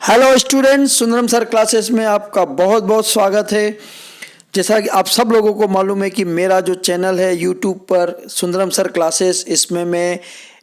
Hello students, Sundaram sir classes में आपका बहुत बहुत स्वागत है। जैसा कि आप सब लोगों को मालूम है कि मेरा जो चैनल है यूट्यूब पर सुंदरम सर क्लासेस, इसमें मैं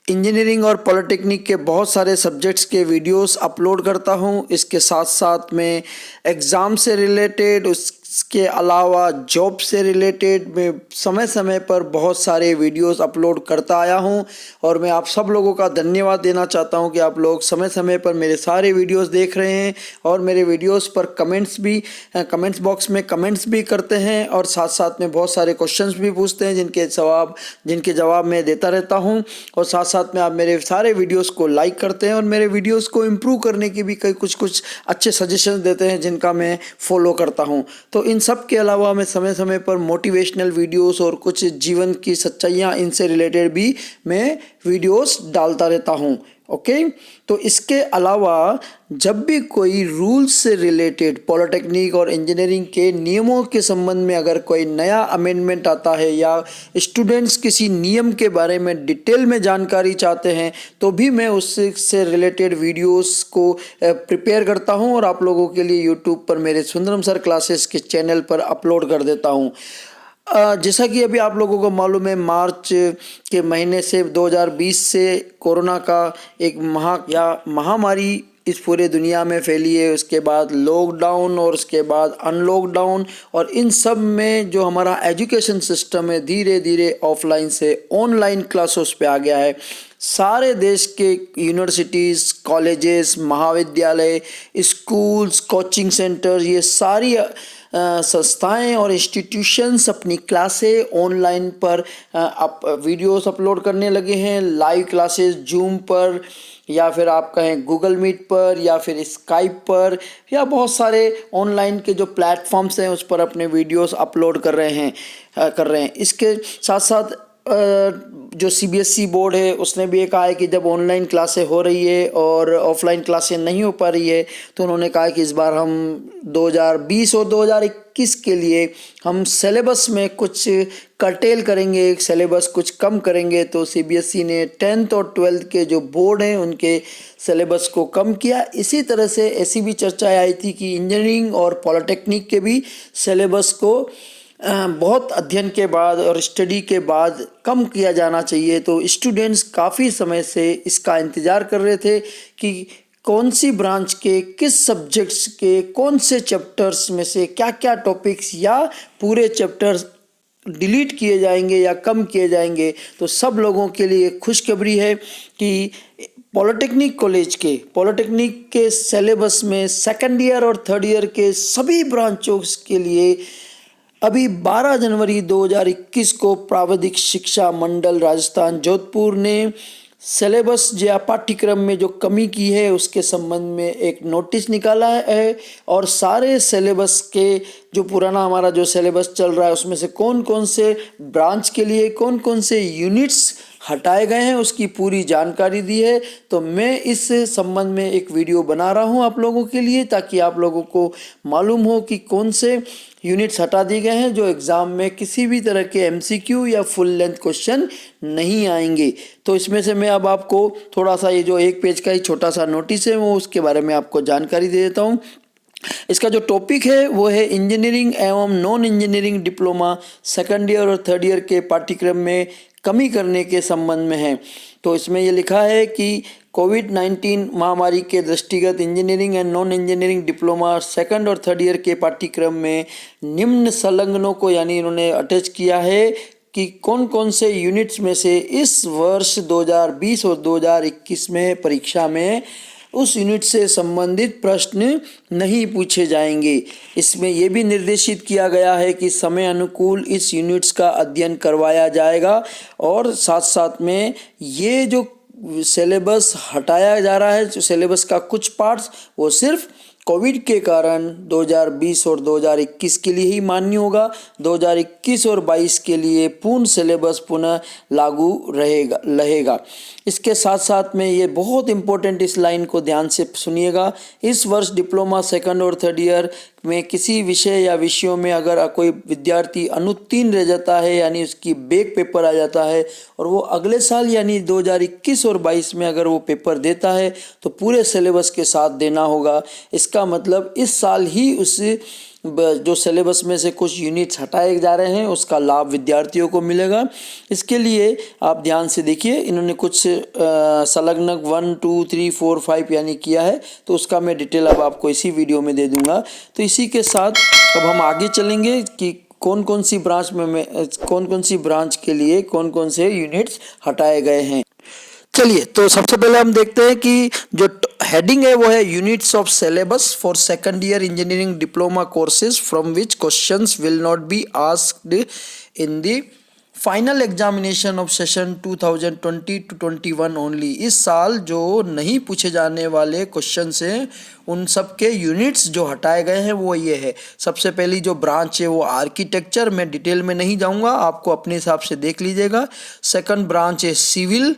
इंजीनियरिंग और पॉलिटेक्निक के बहुत सारे सब्जेक्ट्स के वीडियोस अपलोड करता हूं। इसके साथ साथ मैं एग्ज़ाम से रिलेटेड, उसके अलावा जॉब से रिलेटेड मैं समय समय पर बहुत सारे वीडियोस अपलोड करता आया हूं। और मैं आप सब लोगों का धन्यवाद देना चाहता हूं कि आप लोग समय समय पर मेरे सारे वीडियोस देख रहे हैं और मेरे वीडियोस पर कमेंट्स बॉक्स में कमेंट्स भी करते हैं और साथ साथ में बहुत सारे क्वेश्चंस भी पूछते हैं जिनके जवाब मैं देता रहता हूं। और साथ साथ में आप मेरे सारे वीडियोस को लाइक करते हैं और मेरे वीडियोस को इम्प्रूव करने की भी कई कुछ अच्छे सजेशंस देते हैं जिनका मैं फॉलो करता हूं। तो इन सब के अलावा मैं समय समय पर मोटिवेशनल वीडियोस और कुछ जीवन की सच्चाइयाँ इनसे रिलेटेड भी मैं वीडियोस डालता रहता हूं। ओके, तो इसके अलावा जब भी कोई रूल्स से रिलेटेड पॉलिटेक्निक और इंजीनियरिंग के नियमों के संबंध में अगर कोई नया अमेंडमेंट आता है या स्टूडेंट्स किसी नियम के बारे में डिटेल में जानकारी चाहते हैं तो भी मैं उससे रिलेटेड वीडियोस को प्रिपेयर करता हूं और आप लोगों के लिए यूट्यूब पर मेरे सुंदरम सर क्लासेस के चैनल पर अपलोड कर देता हूं। जैसा कि अभी आप लोगों को मालूम है, मार्च के महीने से 2020 से कोरोना का एक महामारी इस पूरे दुनिया में फैली है। उसके बाद लॉकडाउन और उसके बाद अनलॉकडाउन, और इन सब में जो हमारा एजुकेशन सिस्टम है धीरे धीरे ऑफलाइन से ऑनलाइन क्लासेस पे आ गया है। सारे देश के यूनिवर्सिटीज़, कॉलेजेस, महाविद्यालय, स्कूल्स, कोचिंग सेंटर, ये सारी संस्थाएं और इंस्टीट्यूशंस अपनी क्लासें ऑनलाइन पर वीडियोस अपलोड करने लगे हैं। लाइव क्लासेस जूम पर या फिर आप कहें गूगल मीट पर या फिर स्काइप पर या बहुत सारे ऑनलाइन के जो प्लेटफॉर्म्स हैं उस पर अपने वीडियोस अपलोड कर रहे हैं। इसके साथ साथ जो सीबीएसई बोर्ड है उसने भी ये कहा है कि जब ऑनलाइन क्लासें हो रही है और ऑफलाइन क्लासें नहीं हो पा रही है तो उन्होंने कहा कि इस बार हम 2020 और 2021 के लिए हम सिलेबस में कुछ कर्टेल करेंगे, सिलेबस कुछ कम करेंगे। तो सीबीएसई ने 10th और 12th के जो बोर्ड हैं उनके सिलेबस को कम किया। इसी तरह से ऐसी भी चर्चाएं आई थी कि इंजीनियरिंग और पॉलिटेक्निक के भी सिलेबस को बहुत अध्ययन के बाद और स्टडी के बाद कम किया जाना चाहिए। तो स्टूडेंट्स काफ़ी समय से इसका इंतज़ार कर रहे थे कि कौन सी ब्रांच के किस सब्जेक्ट्स के कौन से चैप्टर्स में से क्या क्या टॉपिक्स या पूरे चैप्टर्स डिलीट किए जाएंगे या कम किए जाएंगे। तो सब लोगों के लिए खुशखबरी है कि पॉलिटेक्निक के सिलेबस में सेकेंड ईयर और थर्ड ईयर के सभी ब्रांचों के लिए अभी 12 जनवरी 2021 को प्राविधिक शिक्षा मंडल राजस्थान जोधपुर ने सिलेबस या पाठ्यक्रम में जो कमी की है उसके संबंध में एक नोटिस निकाला है। और सारे सिलेबस के जो पुराना हमारा जो सिलेबस चल रहा है उसमें से कौन कौन से ब्रांच के लिए कौन कौन से यूनिट्स हटाए गए हैं उसकी पूरी जानकारी दी है। तो मैं इस संबंध में एक वीडियो बना रहा हूं आप लोगों के लिए ताकि आप लोगों को मालूम हो कि कौन से यूनिट्स हटा दिए गए हैं जो एग्ज़ाम में किसी भी तरह के एमसीक्यू या फुल लेंथ क्वेश्चन नहीं आएंगे। तो इसमें से मैं अब आपको थोड़ा सा ये जो एक पेज का ही छोटा सा नोटिस है वो उसके बारे में आपको जानकारी दे देता हूँ। इसका जो टॉपिक है वो है इंजीनियरिंग एवं non engineering diploma second year और थर्ड ईयर के पाठ्यक्रम में कमी करने के संबंध में है। तो इसमें ये लिखा है कि कोविड-19 महामारी के दृष्टिगत engineering and non engineering diploma second और थर्ड ईयर के पाठ्यक्रम में निम्न संलग्नों को यानी इन्होंने अटैच किया है कि कौन कौन से यूनिट्स में से इस वर्ष 2020 और 2021 में परीक्षा में उस यूनिट से संबंधित प्रश्न नहीं पूछे जाएंगे। इसमें यह भी निर्देशित किया गया है कि समय अनुकूल इस यूनिट्स का अध्ययन करवाया जाएगा और साथ साथ में ये जो सिलेबस हटाया जा रहा है, जो सिलेबस का कुछ पार्ट्स वो सिर्फ कोविड के कारण 2020 और 2021 के लिए ही मान्य होगा। 2021 और 22 के लिए पूर्ण सिलेबस पुनः लागू रहेगा। इसके साथ साथ में ये बहुत इम्पोर्टेंट, इस लाइन को ध्यान से सुनिएगा, इस वर्ष डिप्लोमा सेकंड और थर्ड ईयर में किसी विषय या विषयों में अगर कोई विद्यार्थी अनुत्तीर्ण रह जाता है, यानी उसकी बैक पेपर आ जाता है, और वो अगले साल यानी 2021 और 22 में अगर वो पेपर देता है तो पूरे सिलेबस के साथ देना होगा। इसका मतलब इस साल ही उस जो सिलेबस में से कुछ यूनिट्स हटाए जा रहे हैं उसका लाभ विद्यार्थियों को मिलेगा। इसके लिए आप ध्यान से देखिए, इन्होंने कुछ संलग्न 1 2 3 4 5 यानी किया है, तो उसका मैं डिटेल अब आपको इसी वीडियो में दे दूंगा। तो इसी के साथ अब हम आगे चलेंगे कि कौन कौन सी ब्रांच के लिए कौन कौन से यूनिट्स हटाए गए हैं। चलिए, तो सबसे पहले हम देखते हैं कि जो हेडिंग है वो है units of syllabus for second year engineering diploma courses from which questions will not be asked in the final examination of session 2020-21 only. इस साल जो नहीं पूछे जाने वाले क्वेश्चन हैं उन सब के यूनिट्स जो हटाए गए हैं वो ये है। सबसे पहली जो ब्रांच है वो आर्किटेक्चर, मैं डिटेल में नहीं जाऊंगा, आपको अपने हिसाब से देख लीजिएगा। सेकंड ब्रांच है सिविल,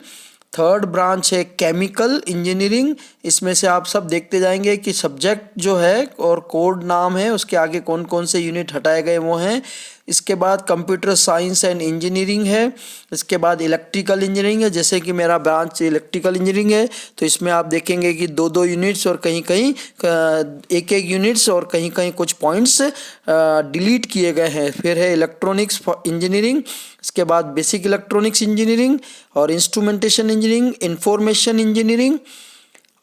थर्ड ब्रांच है केमिकल इंजीनियरिंग। इसमें से आप सब देखते जाएंगे कि सब्जेक्ट जो है और कोड नाम है उसके आगे कौन कौन से यूनिट हटाए गए वो हैं। इसके बाद कंप्यूटर साइंस एंड इंजीनियरिंग है। इसके बाद इलेक्ट्रिकल इंजीनियरिंग है, जैसे कि मेरा ब्रांच इलेक्ट्रिकल इंजीनियरिंग है तो इसमें आप देखेंगे कि 2-2 यूनिट्स और कहीं कहीं 1-1 यूनिट्स और कहीं कहीं कुछ पॉइंट्स डिलीट किए गए हैं। फिर है इलेक्ट्रॉनिक्स इंजीनियरिंग, इसके बाद बेसिक इलेक्ट्रॉनिक्स इंजीनियरिंग और इंस्ट्रूमेंटेशन इंजीनियरिंग, इंफॉर्मेशन इंजीनियरिंग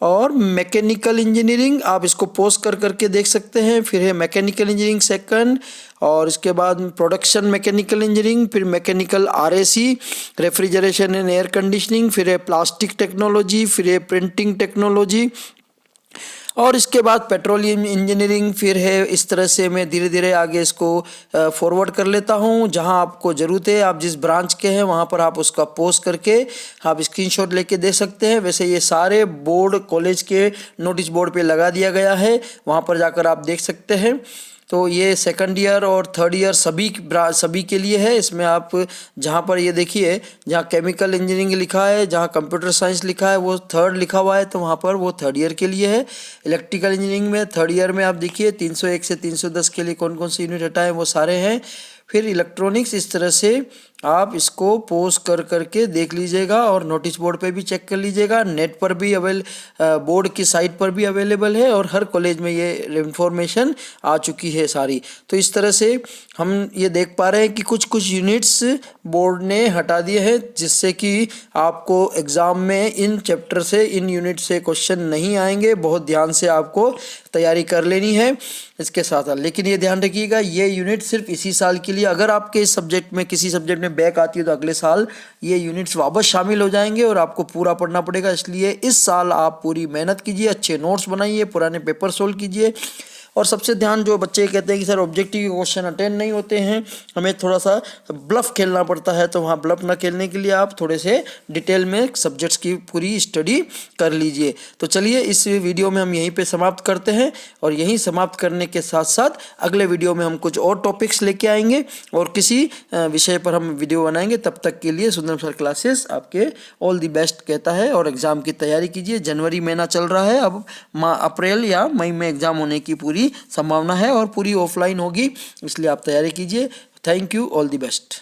और मैकेनिकल इंजीनियरिंग। आप इसको पोस्ट कर करके देख सकते हैं। फिर है मैकेनिकल इंजीनियरिंग सेकंड, और इसके बाद प्रोडक्शन मैकेनिकल इंजीनियरिंग, फिर mechanical RAC, refrigeration and air conditioning, फिर है प्लास्टिक टेक्नोलॉजी, फिर है प्रिंटिंग टेक्नोलॉजी, और इसके बाद पेट्रोलियम इंजीनियरिंग। फिर है इस तरह से मैं धीरे धीरे आगे इसको फॉरवर्ड कर लेता हूँ। जहाँ आपको ज़रूरत है, आप जिस ब्रांच के हैं वहाँ पर आप उसका पोस्ट करके आप स्क्रीनशॉट लेके दे सकते हैं। वैसे ये सारे बोर्ड कॉलेज के नोटिस बोर्ड पे लगा दिया गया है, वहाँ पर जाकर आप देख सकते हैं। तो ये सेकंड ईयर और थर्ड ईयर सभी के लिए है। इसमें आप जहाँ पर ये देखिए, जहाँ केमिकल इंजीनियरिंग लिखा है, जहाँ कंप्यूटर साइंस लिखा है वो थर्ड लिखा हुआ है, तो वहाँ पर वो थर्ड ईयर के लिए है। इलेक्ट्रिकल इंजीनियरिंग में थर्ड ईयर में आप देखिए 301 से 310 के लिए कौन कौन से यूनिट हटाए वो सारे हैं। फिर इलेक्ट्रॉनिक्स, इस तरह से आप इसको पोस्ट कर करके देख लीजिएगा और नोटिस बोर्ड पे भी चेक कर लीजिएगा। नेट पर भी बोर्ड की साइट पर भी अवेलेबल है और हर कॉलेज में ये इन्फॉर्मेशन आ चुकी है सारी। तो इस तरह से हम ये देख पा रहे हैं कि कुछ कुछ यूनिट्स बोर्ड ने हटा दिए हैं, जिससे कि आपको एग्ज़ाम में इन चैप्टर से, इन यूनिट से क्वेश्चन नहीं आएंगे। बहुत ध्यान से आपको तैयारी कर लेनी है इसके साथ। लेकिन ये ध्यान रखिएगा, ये यूनिट सिर्फ इसी साल के लिए, अगर आपके इस सब्जेक्ट में किसी सब्जेक्ट में बैक आती है तो अगले साल ये यूनिट्स वापस शामिल हो जाएंगे और आपको पूरा पढ़ना पड़ेगा। इसलिए इस साल आप पूरी मेहनत कीजिए, अच्छे नोट्स बनाइए, पुराने पेपर सोल्व कीजिए। और सबसे ध्यान, जो बच्चे कहते हैं कि सर ऑब्जेक्टिव के क्वेश्चन अटेंड नहीं होते हैं, हमें थोड़ा सा ब्लफ खेलना पड़ता है, तो वहाँ ब्लफ ना खेलने के लिए आप थोड़े से डिटेल में सब्जेक्ट्स की पूरी स्टडी कर लीजिए। तो चलिए, इस वीडियो में हम यहीं पे समाप्त करते हैं, और यहीं समाप्त करने के साथ साथ अगले वीडियो में हम कुछ और टॉपिक्स लेके आएंगे और किसी विषय पर हम वीडियो बनाएंगे। तब तक के लिए सुंदरम सर क्लासेस आपके ऑल दी बेस्ट कहता है, और एग्ज़ाम की तैयारी कीजिए। जनवरी महीना चल रहा है, अब अप्रैल या मई में एग्ज़ाम होने की पूरी संभावना है और पूरी ऑफलाइन होगी, इसलिए आप तैयारी कीजिए। Thank you, all the best.